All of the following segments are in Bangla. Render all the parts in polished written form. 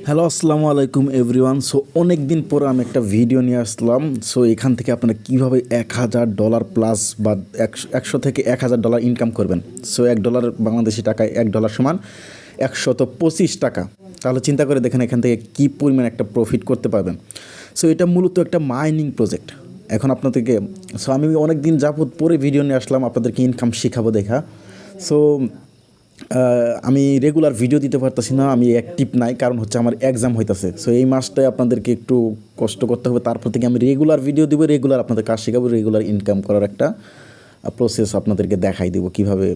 হ্যালো, আসসালামু আলাইকুম এভরিওয়ান। সো অনেক দিন পর আমি একটা ভিডিও নিয়ে আসলাম। সো এখান থেকে আপনারা কীভাবে $1000 প্লাস বা 100 থেকে $1000 ইনকাম করবেন। সো $1 বাংলাদেশি টাকায় $1 সমান 125 টাকা। তাহলে চিন্তা করে দেখেন এখান থেকে কী পরিমাণ একটা প্রফিট করতে পারবেন। সো এটা মূলত একটা মাইনিং প্রজেক্ট। এখন আপনাদেরকে আমি অনেক দিন যাবত পরে ভিডিও নিয়ে আসলাম আপনাদেরকে ইনকাম শেখাবো দেখা। সো আমি রেগুলার ভিডিও দিতে পারতেছি না, আমি অ্যাক্টিভ নাই, কারণ হচ্ছে আমার এক্সাম হইতেছে। সো এই মাসটায় আপনাদেরকে একটু কষ্ট করতে হবে, তারপর থেকে আমি রেগুলার ভিডিও দিব, রেগুলার আপনাদের কাজ শেখাবো, রেগুলার ইনকাম করার একটা প্রসেস আপনাদেরকে দেখাই দেবো কীভাবে।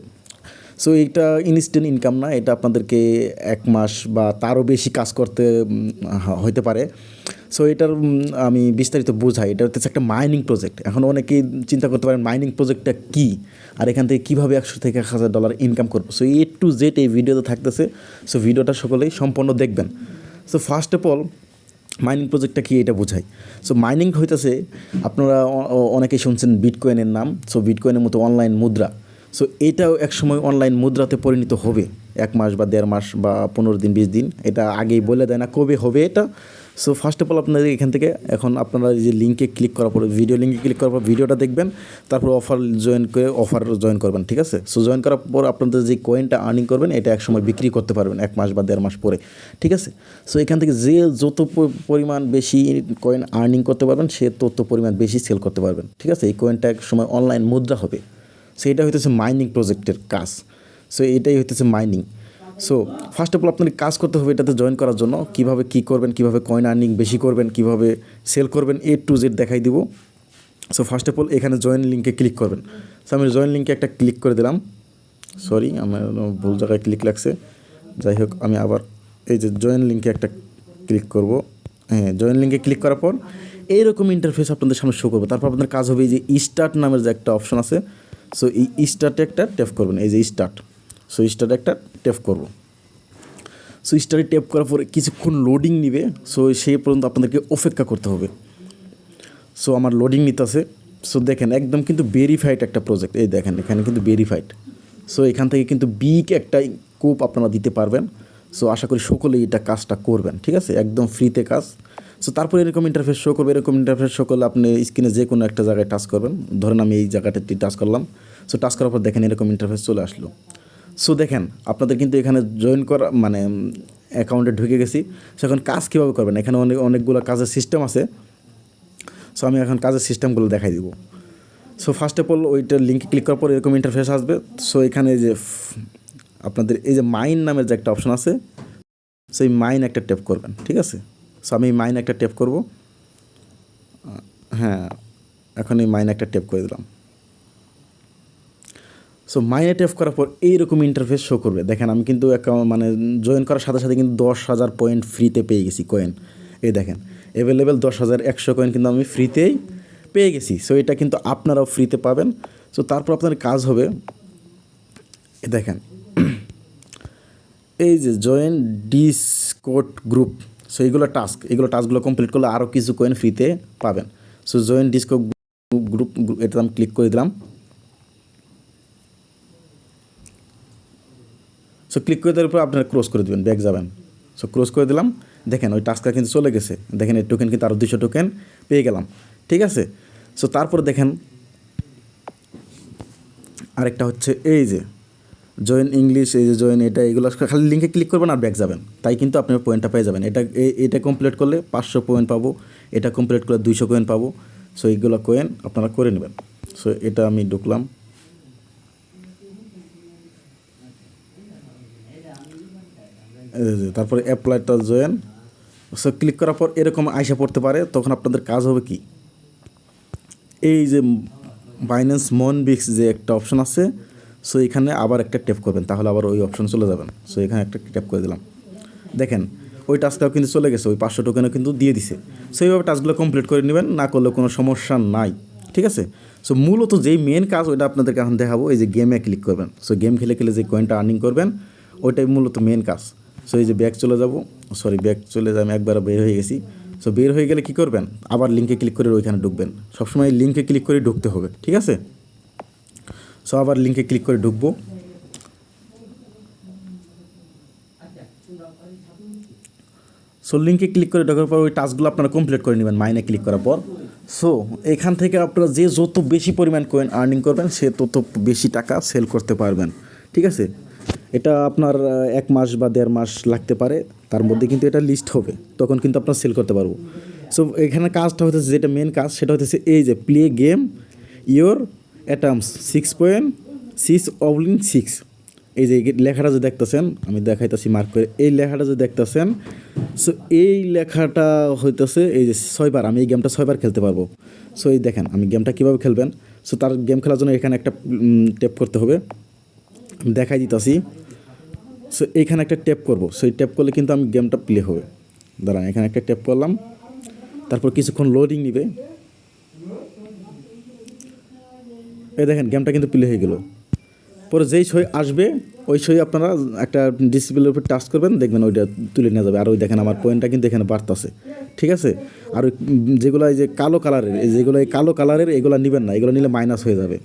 সো এইটা ইনস্ট্যান্ট ইনকাম না, এটা আপনাদেরকে 1 মাস বা তারও বেশি কাজ করতে হইতে পারে। সো এটার আমি বিস্তারিত বোঝাই। এটা হচ্ছে একটা মাইনিং প্রজেক্ট। এখন অনেকেই চিন্তা করতে পারেন মাইনিং প্রজেক্টটা কী, আর এখান থেকে কীভাবে 100 থেকে $1000 ইনকাম করবো। সো A to Z এই ভিডিওতে থাকতেছে। সো ভিডিওটা সকলেই সম্পূর্ণ দেখবেন। So first of all mining প্রজেক্টটা কী এটা বোঝাই। সো মাইনিং হইতেছে, আপনারা অনেকেই শুনছেন বিটকয়েনের নাম। সো বিটকয়েনের মতো অনলাইন মুদ্রা। সো এটাও একসময় অনলাইন মুদ্রাতে পরিণত হবে, 1 মাস বা 1.5 মাস বা 15 দিন 20 দিন, এটা আগেই বলে দেয় না কবে হবে এটা। সো ফার্স্ট অফ অল আপনাদের এখান থেকে এখন আপনারা যে লিঙ্কে ক্লিক করার পর, ভিডিও লিঙ্কে ক্লিক করার পর ভিডিওটা দেখবেন, তারপর অফার জয়েন করবেন, ঠিক আছে। সো জয়েন করার পর আপনাদের যে কয়েনটা আর্নিং করবেন এটা একসময় বিক্রি করতে পারবেন 1 মাস বা 1.5 মাস পরে, ঠিক আছে। সো এখান থেকে যে যত পরিমাণ বেশি কয়েন আর্নিং করতে পারবেন সে তত পরিমাণ বেশি সেল করতে পারবেন, ঠিক আছে। এই কয়েনটা এক সময় অনলাইন মুদ্রা হবে। সো এটা হইতেছে মাইনিং প্রজেক্টের কাজ। সো এটাই হইতেছে mining. So first of all আপনাকে কাজ করতে হবে এটাতে জয়েন করার জন্য। কীভাবে কী করবেন, কীভাবে কয়েন আর্নিং বেশি করবেন, কীভাবে সেল করবেন, A to Z দেখাই দিব। সো ফার্স্ট অফ অল এখানে জয়েন লিঙ্কে ক্লিক করবেন। সো আমি জয়েন লিঙ্কে একটা ক্লিক করে দিলাম। সরি, আমার ভুল জায়গায় ক্লিক লাগছে। যাই হোক, আমি আবার এই যে জয়েন লিঙ্কে একটা ক্লিক করব। হ্যাঁ, জয়েন লিঙ্কে ক্লিক করার পর এইরকম ইন্টারফেস আপনাদের সামনে শো করবো। তারপর আপনাদের কাজ হবে এই যে স্টার্ট নামের যে একটা অপশন আছে। সো এই স্টার্টে একটা ট্যাপ করবেন, এই যে স্টার্ট। সো স্টার্টে একটা ট্যাপ করব। সো স্টার্টে ট্যাপ করার পর কিছুক্ষণ লোডিং নিবে। সো সেই পর্যন্ত আপনাদেরকে অপেক্ষা করতে হবে। সো আমার লোডিং নিতেছে। সো দেখেন একদম কিন্তু ভেরিফাইড একটা প্রজেক্ট, এই দেখেন এখানে কিন্তু ভেরিফাইড। সো এখান থেকে কিন্তু বিগ একটা কোপ আপনারা দিতে পারবেন। সো আশা করি সকলেই এটা কাজটা করবেন, ঠিক আছে, একদম ফ্রিতে কাজ। সো তারপরে এরকম ইন্টারফেস শো করবে। এরকম ইন্টারফেস শো করলে আপনি স্ক্রিনে যে কোনো একটা জায়গায় টাচ করবেন। ধরেন আমি এই জায়গাটাতে টাচ করলাম। সো টাচ করার পর দেখেন এরকম ইন্টারফেস চলে আসলো। সো দেখেন আপনাদের কিন্তু এখানে জয়েন করা মানে অ্যাকাউন্টে ঢুকে গেছি। সো এখন কাজ কীভাবে করবেন, এখানে অনেকগুলো কাজের সিস্টেম আছে। সো আমি এখন কাজের সিস্টেমগুলো দেখাই দিব। সো ফার্স্ট অফ অল ওইটার লিঙ্কে ক্লিক করার পর এরকম ইন্টারফেস আসবে। সো এখানে যে আপনাদের এই যে মাইন নামের যে একটা অপশন আছে, সো এই মাইন একটা ট্যাপ করবেন, ঠিক আছে। সো আমি মাইন একটা ট্যাপ করব। হ্যাঁ, এখন এই মাইন একটা ট্যাপ করে দিলাম। সো মাইনে ট্যাপ করার পর এইরকম ইন্টারফেস শো করবে। দেখেন আমি কিন্তু মানে জয়েন করার সাথে সাথে কিন্তু 10,000 পয়েন্ট ফ্রিতে পেয়ে গেছি কয়েন। এই দেখেন অ্যাভেলেবেল 10,100 কয়েন কিন্তু আমি ফ্রিতেই পেয়ে গেছি। সো এটা কিন্তু আপনারাও ফ্রিতে পাবেন। সো তারপর আপনার কাজ হবে, দেখেন এই যে জয়েন ডিসকর্ড গ্রুপ। সো এইগুলো টাস্কগুলো কমপ্লিট করলে আরও কিছু কয়েন ফ্রিতে পাবেন। সো জয়েন ডিসকর্ড গ্রুপ, এটা আমি ক্লিক করে দিলাম। সো ক্লিক করে দেওয়ার পর আপনারা ক্রস করে দেবেন, ব্যাক যাবেন। সো ক্রস করে দিলাম। দেখেন ওই টাস্কটা কিন্তু চলে গেছে। দেখেন এই টোকেন কিন্তু আরও 200 টোকেন পেয়ে গেলাম, ঠিক আছে। সো তারপরে দেখেন আরেকটা হচ্ছে এই যে জয়েন ইংলিশ, এই যে জয়েন, এগুলো খালি লিঙ্কে ক্লিক করবেন আর ব্যাক যাবেন, তাই কিন্তু আপনার পয়েন্টটা পেয়ে যাবেন। এটা কমপ্লিট করলে 500 পয়েন্ট পাবো, এটা কমপ্লিট করলে 200 কয়েন পাবো। সো এইগুলো কয়েন আপনারা করে নেবেন। সো এটা আমি ঢুকলাম। তারপরে অ্যাপ্লাইটা জয়েন। সো ক্লিক করার পর এরকম আইসা পড়তে পারে। তখন আপনাদের কাজ হবে কি, এই যে বাইন্যান্স মনবিক্স যে একটা অপশন আছে, সো এখানে আবার একটা ট্যাপ করবেন, তাহলে আবার ওই অপশন চলে যাবেন। সো এখানে একটা ট্যাপ করে দিলাম। দেখেন ওই টাস্কটাও কিন্তু চলে গেছে, ওই 500 টোকেনও কিন্তু দিয়ে দিছে। সো এইভাবে টাস্কগুলো কমপ্লিট করে নেবেন, না করলে কোনো সমস্যা নাই, ঠিক আছে। সো মূলত যেই মেন কাজ ওইটা আপনাদেরকে এখন দেখাবো। এই যে গেমে ক্লিক করবেন। সো গেম খেলে খেলে যে কয়েনটা আর্নিং করবেন ওইটাই মূলত মেন কাজ। সো এই যে ব্যাক চলে যাব, ব্যাক চলে যাই, আমি একবার বের হয়ে গেছি। সো বের হয়ে গেলে কী করবেন, আবার লিঙ্কে ক্লিক করে ওইখানে ঢুকবেন। সবসময় লিঙ্কে ক্লিক করে ঢুকতে হবে, ঠিক আছে। সো আবার লিঙ্কে ক্লিক করে ঢুকবো। সো লিঙ্কে ক্লিক করে ঢোকার পর ওই টাস্কগুলো আপনারা কমপ্লিট করে নেবেন মাইনে ক্লিক করার পর। সো এখান থেকে আপনারা যে যত বেশি পরিমাণ কয়েন আর্নিং করবেন সে তত বেশি টাকা সেল করতে পারবেন, ঠিক আছে। এটা আপনার 1 মাস বা 1.5 মাস লাগতে পারে, তার মধ্যে কিন্তু এটা লিস্ট হবে, তখন কিন্তু আপনার সেল করতে পারবো। সো এখানে কাজটা হতেছে, যেটা মেন কাজ সেটা হতেছে এই যে প্লে গেম ইয়োর অ্যাটামস 6.6/6, এই যে লেখাটা যে দেখতেছেন আমি দেখাইতেছি মার্ক করে, এই লেখাটা যে দেখতেছেন, সো এই লেখাটা হইতেছে এই যে 6 বার আমি এই গেমটা 6 বার খেলতে পারবো। সো এই দেখেন আমি গেমটা কীভাবে খেলবেন। সো তার গেম খেলার জন্য এখানে একটা ট্যাপ করতে হবে, আমি দেখাই দিতেছি। সো এইখানে একটা ট্যাপ করব, সো এই ট্যাপ করলে কিন্তু আমি গেমটা প্লে হবে। দাঁড়ান, এখানে একটা ট্যাপ করলাম, তারপর কিছুক্ষণ লোডিং নিবে, এই দেখেন গেমটা কিন্তু প্লে হয়ে গেল। পরে যেই ছয় আসবে ওই ছয় আপনারা একটা ডিসপ্লের উপর টাচ করবেন, দেখবেন ওইটা তুলে নিয়ে যাবে। আর ওই দেখেন আমার পয়েন্টটা কিন্তু এখানে বাড়তেছে, ঠিক আছে। আর ওই যেগুলো এই যে কালো কালারের, এই কালো কালারের এগুলো নেবেন না, এগুলো নিলে মাইনাস হয়ে যাবে।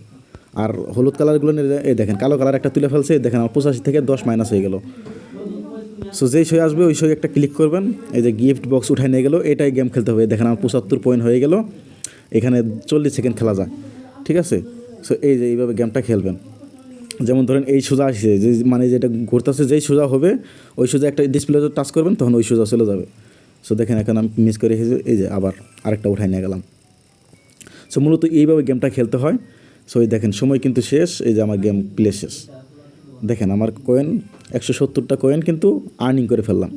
আর হলুদ কালারগুলো নিলে এই দেখেন কালো কালার একটা তুলে ফেলছে, দেখেন আমার 85 থেকে 10 মাইনাস হয়ে গেল। সো যেই ছয় আসবে ওই ছয় একটা ক্লিক করবেন, এই যে গিফট বক্স উঠায় নিয়ে গেলো, এটাই গেম খেলতে হবে। দেখেন আমার 75 পয়েন্ট হয়ে গেল, এখানে 40 সেকেন্ড খেলা যায়, ঠিক আছে। সো এই যে এইভাবে গেমটা খেলবেন। যেমন ধরেন এই সোজা আসছে, যে মানে যেটা ঘুরতেছে যেই সোজা হবে ওই সোজা একটা ডিসপ্লে টাচ করবেন, তখন ওই সোজা চলে যাবে। সো দেখেন এখন আমি মিস করে রেখেছি, এই যে আবার আরেকটা উঠাই নিয়ে গেলাম। সো মূলত এইভাবে গেমটা খেলতে হয়। সো এই দেখেন সময় কিন্তু শেষ, এই যে আমার গেম প্লে শেষ। দেখেন আমার কয়েন 170টা কয়েন কিন্তু আর্নিং করে ফেললাম।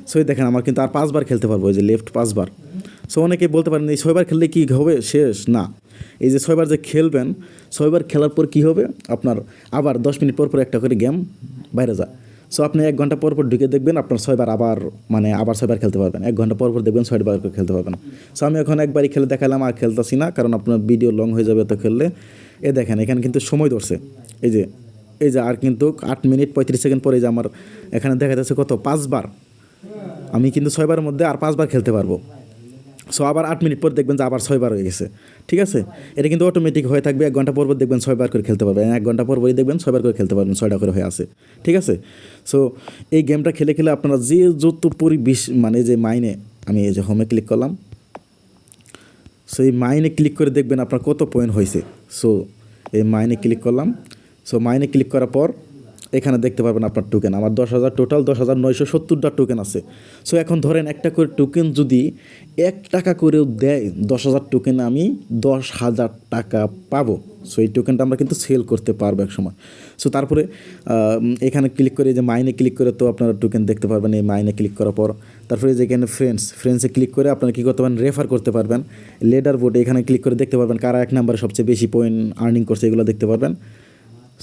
সো এই দেখেন আমার কিন্তু আর 5 বার খেলতে পারবো, এই যে লেফট 5 বার। সো অনেকে বলতে পারেন এই 6 বার খেললে কী হবে, শেষ না। এই যে 6 বার যে খেলবেন, 6 বার খেলার পর কী হবে, আপনার আবার 10 মিনিট পর পর একটা করে গেম বাইরে যায়। সো আপনি 1 ঘন্টা পর পর ঢুকে দেখবেন আপনার 6 বার আবার 6 বার খেলতে পারবেন। 1 ঘন্টা পর পর দেখবেন 6 বার করে খেলতে পারবেন। সো আমি এখন একবারই খেলে দেখালাম, আর খেলতেছি না, কারণ আপনার ভিডিও লং হয়ে যাবে এত খেললে। এ দেখেন এখানে কিন্তু সময় ধরছে, এই যে আর কিন্তু 8 মিনিট 35 সেকেন্ড পরে যে আমার এখানে দেখা যাচ্ছে কত 5 বার। আমি কিন্তু 6 বারের মধ্যে আর 5 বার খেলতে পারবো। সো আবার 8 মিনিট পর দেখবেন যে আবার 6 বার হয়ে গেছে, ঠিক আছে। এটা কিন্তু অটোমেটিক হয়ে থাকবে। 1 ঘন্টা পর পর দেখবেন 6 বার করে খেলতে পারবেন, 1 ঘন্টা পর পরই দেখবেন 6 বার করে খেলতে পারবেন, 6টা করে হয়ে আছে, ঠিক আছে। সো এই গেমটা খেলে খেলে আপনারা যে যত পরিবেশ মানে যে মাইনে, আমি এই যে হোমে ক্লিক করলাম, সো এই মাইনে ক্লিক করে দেখবেন আপনার কত পয়েন্ট হয়েছে। সো এই মাইনে ক্লিক করলাম, সো মাইনে ক্লিক করার পর এখানে দেখতে পাবেন আপনার টোকেন আমার 10,000, টোটাল 10,970টা টোকেন আছে। সো এখন ধরেন একটা করে টোকেন যদি 1 টাকা করেও দেয়, 10,000 টোকেন আমি 10,000 টাকা পাবো। সো এই টোকেনটা আমরা কিন্তু সেল করতে পারবো এক সময়। সো তারপরে এখানে ক্লিক করে যে মাইনে ক্লিক করে তো আপনারা টোকেন দেখতে পারবেন। এই মাইনে ক্লিক করার পর তারপরে যে এখানে ফ্রেন্ডসে ক্লিক করে আপনারা কী করতে পারেন, রেফার করতে পারবেন। লেডার বোর্ডে এখানে ক্লিক করে দেখতে পারবেন কারা 1 নম্বরে সবচেয়ে বেশি পয়েন্ট আর্নিং করছে, এগুলো দেখতে পারবেন।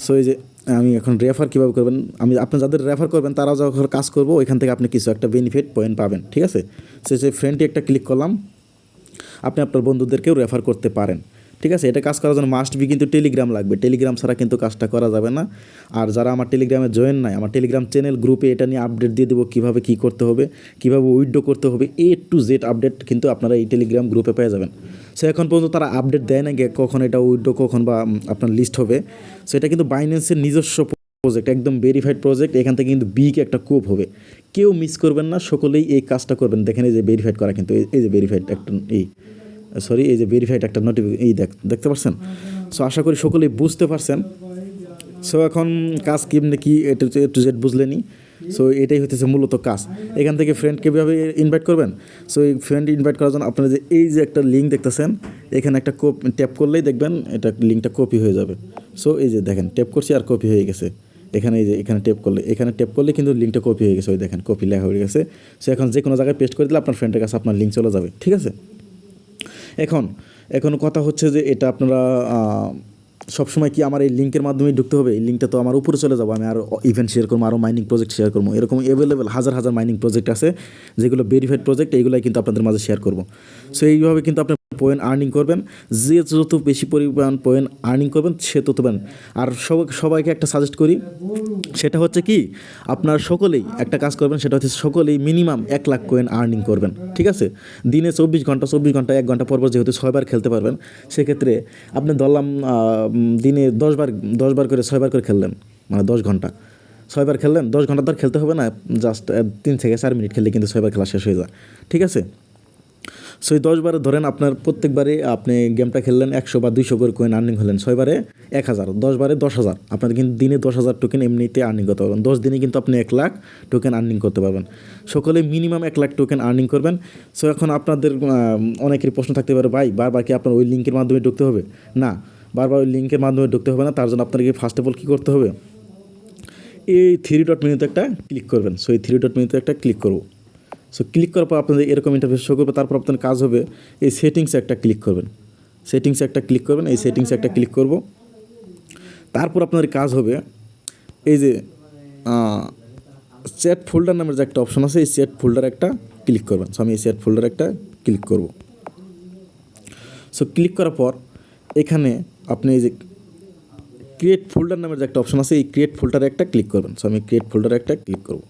সো এই যে আমি এখন রেফার কীভাবে করবেন, আমি আপনি যাদের রেফার করবেন তারাও যখন কাজ করবো ওইখান থেকে আপনি কিছু একটা বেনিফিট পয়েন্ট পাবেন, ঠিক আছে। সে ফ্রেন্ডটি একটা ক্লিক করলাম, আপনি আপনার বন্ধুদেরকেও রেফার করতে পারেন, ঠিক আছে। এটা কাজ করার জন্য মাস্ট বি কিন্তু টেলিগ্রাম লাগবে, টেলিগ্রাম ছাড়া কিন্তু কাজটা করা যাবে না। আর যারা আমার টেলিগ্রামে জয়েন নাই, আমার টেলিগ্রাম চ্যানেল গ্রুপে এটা নিয়ে আপডেট দিয়ে দেবো, কীভাবে কী করতে হবে, কীভাবে উইথড্র করতে হবে, A to Z আপডেট কিন্তু আপনারা এই টেলিগ্রাম গ্রুপে পেয়ে যাবেন। সো এখন পর্যন্ত তারা আপডেট দেয় না গিয়ে কখন এটা উইথড্র কখন বা আপনার লিস্ট হবে। সো এটা কিন্তু বাইন্যান্সের নিজস্ব প্রজেক্ট, একদম ভেরিফাইড প্রজেক্ট। এখান থেকে কিন্তু বিগ একটা কোপ হবে, কেউ মিস করবেন না, সকলেই এই কাজটা করবেন। দেখেন এই যে ভেরিফাইড করা, কিন্তু এই যে ভেরিফাইড একটা এই যে ভেরিফাইড একটা দেখতে পাচ্ছেন। সো আশা করি সকলেই বুঝতে পারছেন। সো এখন কাজ কেমনি কি A to Z বুঝলেনি। সো এটাই হতেছে মূলত কাজ। এখান থেকে ফ্রেন্ড কীভাবে ইনভাইট করবেন। সো এই ফ্রেন্ড ইনভাইট করার জন্য আপনারা যে এই যে একটা লিঙ্ক দেখতেছেন, এখানে একটা ট্যাপ করলেই দেখবেন এটা লিঙ্কটা কপি হয়ে যাবে। সো এই যে দেখেন ট্যাপ করছি আর কপি হয়ে গেছে। এখানে এই যে এখানে ট্যাপ করলে কিন্তু লিঙ্কটা কপি হয়ে গেছে, ওই দেখেন কপি লেখা হয়ে গেছে। সো এখন যে কোনো জায়গায় পেস্ট করে দিলে আপনার ফ্রেন্ডের কাছে আপনার লিঙ্ক চলে যাবে, ঠিক আছে। এখন কথা হচ্ছে যে এটা আপনারা সবসময় কি আমার এই লিঙ্কের মাধ্যমেই ঢুকতে হবে? এই লিঙ্কটা তো আমার উপরে চলে যাবো, আমি আরও ইভেন্ট শেয়ার করবো, আরও মাইনিং প্রজেক্ট শেয়ার করবো। এরকম অ্যাভেলেবেল হাজার হাজার মাইনিং প্রজেক্ট আছে যেগুলো ভেরিফাইড প্রজেক্ট, এইগুলোই কিন্তু আপনাদের মাঝে শেয়ার করবো। সো এইভাবে কিন্তু আপনি পয়েন্ট আর্নিং করবেন। যে যত বেশি পরিমাণ পয়েন্ট আর্নিং করবেন সে তত পাবেন। আর সবাইকে একটা সাজেস্ট করি, সেটা হচ্ছে কি আপনার সকলেই একটা কাজ করবেন, সেটা হচ্ছে সকলেই মিনিমাম 1 লাখ কয়েন আর্নিং করবেন, ঠিক আছে। দিনে 24 ঘন্টা 1 ঘন্টা পর পর যেহেতু 6 বার খেলতে পারবেন, সেক্ষেত্রে আপনি ধরলাম দিনে 10 বার করে 6 বার করে খেললেন, মানে 10 ঘন্টা। 6 বার খেললেন, 10 ঘন্টা ধর খেলতে হবে না, জাস্ট 3 থেকে 4 মিনিট খেললে কিন্তু 6 বার খেলা শেষ হয়ে যায়, ঠিক আছে। সো এই 10 বারে ধরেন আপনার প্রত্যেকবারে আপনি গেমটা খেললেন 100 বা 200 করে কয়েন আর্নিং হলেন, 6 বারে 1000, 10 বারে 10,000, আপনার কিন্তু দিনে 10,000 টোকেন এমনিতে আর্নিং করতে পারবেন। 10 দিনে কিন্তু আপনি 1 লাখ টোকেন আর্নিং করতে পারবেন। সকলে মিনিমাম 1 লাখ টোকেন আর্নিং করবেন। সো এখন আপনাদের অনেকেরই প্রশ্ন থাকতে পারে, ভাই বারবার কি আপনার ওই লিঙ্কের মাধ্যমে ঢুকতে হবে? না, বারবার ওই লিঙ্কের মাধ্যমে ঢুকতে হবে না। তার জন্য আপনাকে ফার্স্ট অফ অল কী করতে হবে, এই 3 ডট মেনুতে একটা ক্লিক করবেন। সো এই 3 ডট মেনুতে একটা ক্লিক করব। সো ক্লিক করার পর আপনাদের এরকম ইন্টারফেস শো করবে। তারপর আপনার কাজ হবে এই সেটিংসে একটা ক্লিক করবেন, সেটিংসে একটা ক্লিক করবেন, এই সেটিংসে একটা ক্লিক করব। তারপর আপনাদের কাজ হবে এই যে চ্যাট ফোল্ডার নামের যে একটা অপশন আছে, এই চ্যাট ফোল্ডার একটা ক্লিক করবেন। সো আমি এই চ্যাট ফোল্ডার একটা ক্লিক করব। সো ক্লিক করার পর এখানে আপনি এই যে ক্রিয়েট ফোল্ডার নামের যে একটা অপশন আছে, এই ক্রিয়েট ফোল্ডারে একটা ক্লিক করবেন। সো আমি ক্রিয়েট ফোল্ডারে একটা ক্লিক করব।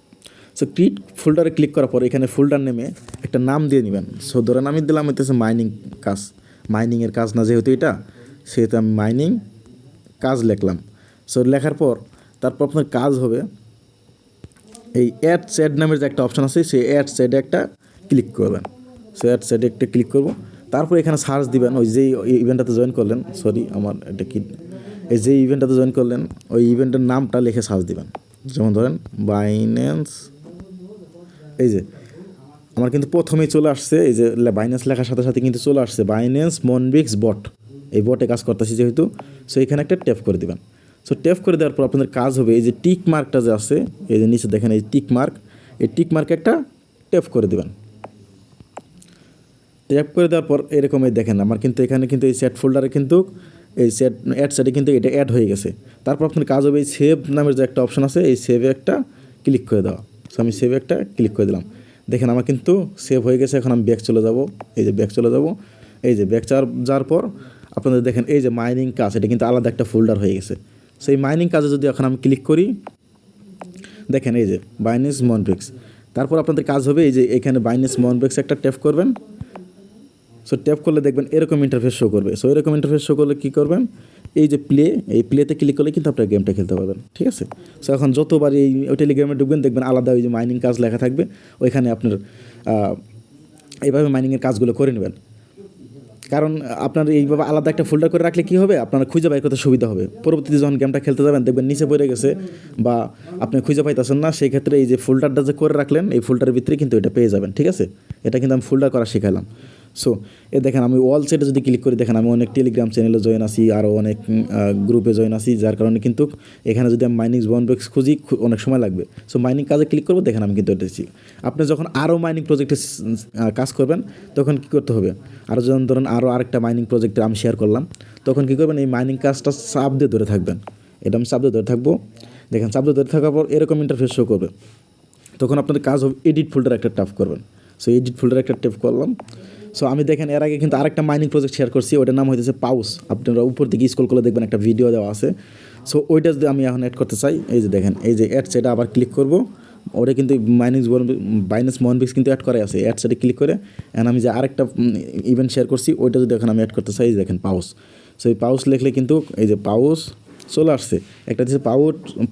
সো ক্রিয়েট ফোল্ডারে ক্লিক করার পর এখানে ফোল্ডার নেমে একটা নাম দিয়ে নেবেন। সো ধরেন আমি দিলাম হইতেছে মাইনিং কাজ, মাইনিংয়ের কাজ না যেহেতু এটা, সেহেতু আমি মাইনিং কাজ লিখলাম। সো লেখার পর তারপর আপনার কাজ হবে এই অ্যাড চ্যাট নামের যে একটা অপশন আছে, সেই অ্যাড চ্যাটে একটা ক্লিক করবেন। সো অ্যাড চ্যাটে একটা ক্লিক করব। তারপর এখানে সার্চ দিবেন, ওই যেই ইভেন্টটাতে জয়েন করলেন, সরি আমার এটা কি, এই যে ইভেন্টটাতে জয়েন করলেন ওই ইভেন্টের নামটা লিখে সার্চ দিবেন। যেমন ধরেন বাইন্যান্স, এই যে আমার কিন্তু প্রথমেই চলে আসছে, এই যে বাইন্যান্স লেখার সাথে সাথে কিন্তু চলে আসছে বাইন্যান্স মনবিক্স বট, এই বটে কাজ করতেছি যেহেতু। সো এখানে একটা ট্যাপ করে দিবেন। সো ট্যাপ করে দেওয়ার পর আপনাদের কাজ হবে এই যে টিক মার্কটা যে আছে, এই যে নিচে দেখেন এই টিক মার্ক, এই টিক মার্কে একটা ট্যাপ করে দিবেন। ট্যাপ করে দেওয়ার পর এরকমই দেখেন আমার কিন্তু এখানে কিন্তু এই চ্যাট ফোল্ডারে কিন্তু এই চ্যাট অ্যাড চ্যাটে কিন্তু এটা অ্যাড হয়ে গেছে। তারপর আপনার কাজ হবে এই সেভ নামের যে একটা অপশন আছে, এই সেভে একটা ক্লিক করে দেওয়া। সো আমি সেভে একটা ক্লিক করে দিলাম। দেখেন আমার কিন্তু সেভ হয়ে গেছে। এখন আমি ব্যাক চলে যাব, এই যে ব্যাক চলে যাব। এই যে ব্যাক যাওয়ার পর আপনাদের দেখেন এই যে মাইনিং কাজ, এটা কিন্তু আলাদা একটা ফোল্ডার হয়ে গেছে। সেই মাইনিং কাজে যদি এখন আমি ক্লিক করি, দেখেন এই যে বাইন্যান্স মনবিক্স, তারপর আপনাদের কাজ হবে এই যে এখানে বাইন্যান্স মনবিক্স একটা ট্যাপ করবেন। সো ট্যাপ করলে দেখবেন এরকম ইন্টারফেস শো করবে। সো এরকম ইন্টারফেস শো করলে কী করবেন, এই যে প্লে, এই প্লেতে ক্লিক করলে কিন্তু আপনার গেমটা খেলতে পারবেন, ঠিক আছে। সো এখন যতবার এই টেলিগ্রামে ঢুকবেন দেখবেন আলাদা ওই যে মাইনিং কাজ লেখা থাকবে, ওইখানে আপনার এইভাবে মাইনিংয়ের কাজগুলো করে নেবেন। কারণ আপনার এইভাবে আলাদা একটা ফোল্ডার করে রাখলে কী হবে, আপনারা খুঁজে বের করতে সুবিধা হবে। পরবর্তীতে যখন গেমটা খেলতে যাবেন দেখবেন নিচে পড়ে গেছে বা আপনি খুঁজে পাইতেছেন না, সেই ক্ষেত্রে এই যে ফোল্ডারটা যে করে রাখলেন, এই ফোল্ডারের ভিতরে কিন্তু এটা পেয়ে যাবেন, ঠিক আছে। এটা কিন্তু আমি ফোল্ডার করা শেখালাম। সো এ দেখেন আমি ওয়াল সেটে যদি ক্লিক করি, দেখেন আমি অনেক টেলিগ্রাম চ্যানেলে জয়েন আছি, আরও অনেক গ্রুপে জয়েন আছি, যার কারণে কিন্তু এখানে যদি আমি মাইনিং মনবিক্স খুঁজি অনেক সময় লাগবে। সো মাইনিং কাজে ক্লিক করবো, দেখেন আমি কিন্তু এটেছি। আপনি যখন আরও মাইনিং প্রজেক্টে কাজ করবেন তখন কী করতে হবে, আরও যখন ধরেন আরও আরেকটা মাইনিং প্রজেক্টে আমি শেয়ার করলাম, তখন কী করবেন, এই মাইনিং কাজটা চাপ দিয়ে ধরে থাকবেন। এটা আমি চাপ দিয়ে ধরে থাকবো। দেখেন চাপ দিয়ে ধরে থাকার পর এরকম ইন্টারফেস শো করবে। তখন আপনাদের কাজ হবে এডিট ফোল্ডার একটা ট্যাপ করবেন। সো এডিট ফোল্ডার একটা ট্যাপ করলাম। সো আমি দেখেন এর আগে কিন্তু আরেকটা মাইনিং প্রজেক্ট শেয়ার করছি, ওটার নাম হইতেছে পাউস। আপনারা উপর দিকে স্ক্রল করে দেখবেন একটা ভিডিও দেওয়া আছে। সো ওইটা যদি আমি এখন অ্যাড করতে চাই, এই যে দেখেন এই যে অ্যাড সেটা আবার ক্লিক করব। ওটা কিন্তু বাইন্যান্স মনবিক্স কিন্তু অ্যাড করা আছে, অ্যাড সেটে ক্লিক করে এখন আমি যে আরেকটা ইভেন্ট শেয়ার করছি ওইটা যদি এখন আমি অ্যাড করতে চাই, দেখেন পাউস। সো এই পাউস লিখলে কিন্তু এই যে পাউস চলে আসছে। একটা হচ্ছে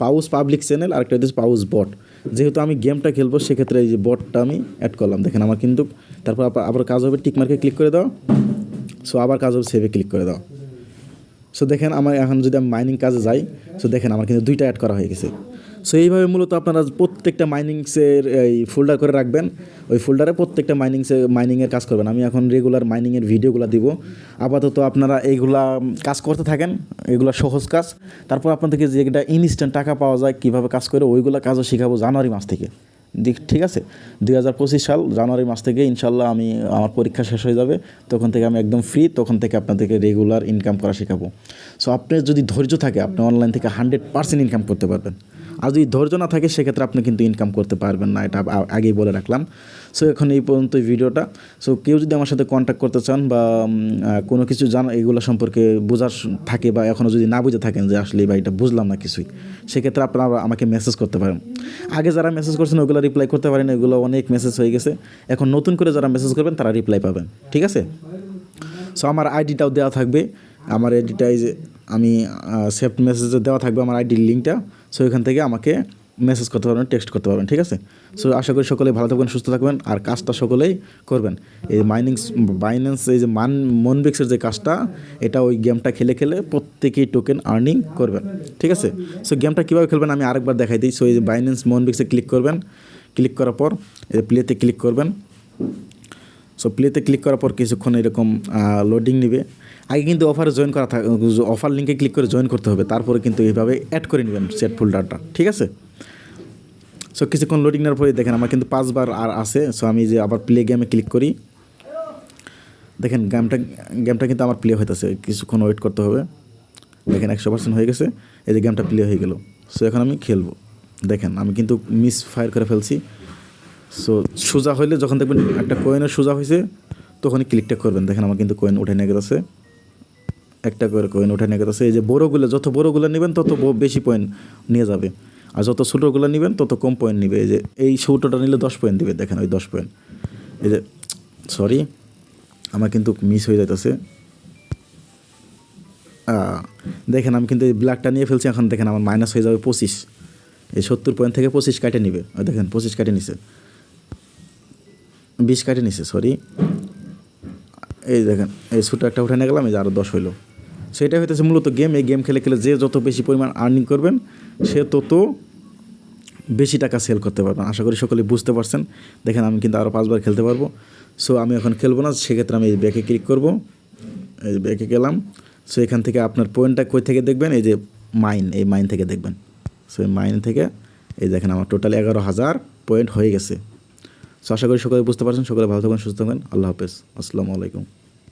পাউস পাবলিক চ্যানেল, আরেকটা হচ্ছে পাউস বট। যেহেতু আমি গেমটা খেলবো সেক্ষেত্রে এই যে বটটা আমি অ্যাড করলাম। দেখেন আমার কিন্তু তারপর আবার কাজ হবে টিকমার্কে ক্লিক করে দাও। সো আবার কাজ হবে সেভে ক্লিক করে দাও। সো দেখেন আমার এখন যদি আমি মাইনিং কাজে যাই, সো দেখেন আমার কিন্তু 2টা অ্যাড করা হয়ে গেছে। সো এইভাবে মূলত আপনারা প্রত্যেকটা মাইনিংসের এই ফোল্ডার করে রাখবেন, ওই ফোল্ডারে প্রত্যেকটা মাইনিংয়ের কাজ করবেন। আমি এখন রেগুলার মাইনিংয়ের ভিডিওগুলো দিব। আপাতত আপনারা এইগুলা কাজ করতে থাকেন, এগুলো সহজ কাজ। তারপর আপনাদেরকে যেটা ইনস্ট্যান্ট টাকা পাওয়া যায় কীভাবে কাজ করে, ওইগুলো কাজও শেখাবো জানুয়ারি মাস থেকে। ঠিক আছে, 2025 সাল জানুয়ারি মাস থেকে ইনশাল্লাহ আমি আমার পরীক্ষা শেষ হয়ে যাবে, তখন থেকে আমি একদম ফ্রি, তখন থেকে আপনাদেরকে রেগুলার ইনকাম করা শেখাবো। সো আপনার যদি ধৈর্য থাকে আপনি অনলাইন থেকে 100% ইনকাম করতে পারবেন। আর যদি ধৈর্য না থাকে সেক্ষেত্রে আপনি কিন্তু ইনকাম করতে পারবেন না, এটা আগেই বলে রাখলাম। সো এখন এই পর্যন্ত ভিডিওটা। সো কেউ যদি আমার সাথে কন্ট্যাক্ট করতে চান বা কোনো কিছু এগুলো সম্পর্কে বোঝার থাকে বা এখনও যদি না বুঝে থাকেন যে আসলে ভাই এটা বুঝলাম না কিছুই, সেক্ষেত্রে আপনারা আমাকে মেসেজ করতে পারেন। আগে যারা মেসেজ করছেন ওগুলো রিপ্লাই করতে পারেন, এগুলো অনেক মেসেজ হয়ে গেছে। এখন নতুন করে যারা মেসেজ করবেন তারা রিপ্লাই পাবেন, ঠিক আছে। সো আমার আইডিটাও দেওয়া থাকবে, আমার আইডিটা এই যে আমি সেভড মেসেজে দেওয়া থাকবে আমার আইডির লিঙ্কটা। সো এখান থেকে আমাকে মেসেজ করতে পারবেন, টেক্সট করতে পারবেন, ঠিক আছে। সো আশা করি সকলেই ভালো থাকবেন, সুস্থ থাকবেন, আর কাজটা সকলেই করবেন। এই বাইন্যান্স এই যে মনবিক্সের যে কাজটা, এটা ওই গেমটা খেলে খেলে প্রত্যেকেই টোকেন আর্নিং করবেন, ঠিক আছে। সো গেমটা কীভাবে খেলবেন আমি আরেকবার দেখাই দিই। সো এই যে বাইন্যান্স মনবিক্সে ক্লিক করবেন, ক্লিক করার পর এই প্লেতে ক্লিক করবেন। সো প্লেতে ক্লিক করার পর কিছুক্ষণ এরকম লোডিং নেবে। আগে কিন্তু অফারে জয়েন করা অফার লিঙ্কে ক্লিক করে জয়েন করতে হবে, তারপরে কিন্তু এইভাবে অ্যাড করে নেবেন সেট ফোল্ডারটা, ঠিক আছে। সো কিছুক্ষণ লোডিং নেওয়ার পরে দেখেন আমার কিন্তু 5 বার আর আছে। সো আমি যে আবার প্লে গেমে ক্লিক করি, দেখেন গেমটা কিন্তু আমার প্লে হইতেছে, কিছুক্ষণ ওয়েট করতে হবে। দেখেন 100% হয়ে গেছে, এই যে গেমটা প্লে হয়ে গেল। সো এখন আমি খেলবো। দেখেন আমি কিন্তু মিস ফায়ার করে ফেলছি। সো সোজা হইলে যখন দেখবেন একটা কয়েনের সোজা হয়েছে তখনই ক্লিকটা করবেন। দেখেন আমার কিন্তু কয়েন উঠে নিয়ে গেছে, একটা করে কয়েন উঠে নিয়ে গেছে। এই যে বড়োগুলো, যত বড়োগুলো নেবেন তত বেশি পয়েন্ট নিয়ে যাবে, আর যত ছোটোগুলো নেবেন তত কম পয়েন্ট নেবে। এই যে এই ছোটোটা নিলে 10 পয়েন্ট দেবে, দেখেন ওই 10 পয়েন্ট। এই যে সরি আমার কিন্তু মিস হয়ে যাইতেছে। দেখেন আমি কিন্তু এই ব্ল্যাকটা নিয়ে ফেলছি, এখন দেখেন আমার মাইনাস হয়ে যাবে 25। এই 70 পয়েন্ট থেকে 25 কাটে নেবে, দেখেন 25 কাটে নিছে, 20 কাটে নিছে, সরি। এই দেখেন এই ছোটো একটা উঠে নিয়ে গেলাম, এই যে আরও 10 হইলো। সেটা হইতেছে মূলত গেম। এই গেম খেলে খেলে যে যত বেশি পরিমাণ আর্নিং করবেন সে তত বেশি টাকা সেল করতে পারবেন। আশা করি সকলে বুঝতে পারছেন। দেখেন আমি কিন্তু আরও 5 বার খেলতে পারবো। সো আমি এখন খেলবো না, সেক্ষেত্রে আমি এই ব্যাকে ক্লিক করবো। এই ব্যাকে গেলাম। সো এখান থেকে আপনার পয়েন্টটা কই থেকে দেখবেন, এই যে এই মাইন থেকে দেখবেন। সো এই মাইন থেকে এই দেখেন আমার টোটাল 11,000 পয়েন্ট হয়ে গেছে। সো আশা করি সকলে বুঝতে পারছেন। সকলে ভালো থাকবেন, সুস্থ থাকবেন। আল্লাহ হাফেজ, আসসালামু আলাইকুম।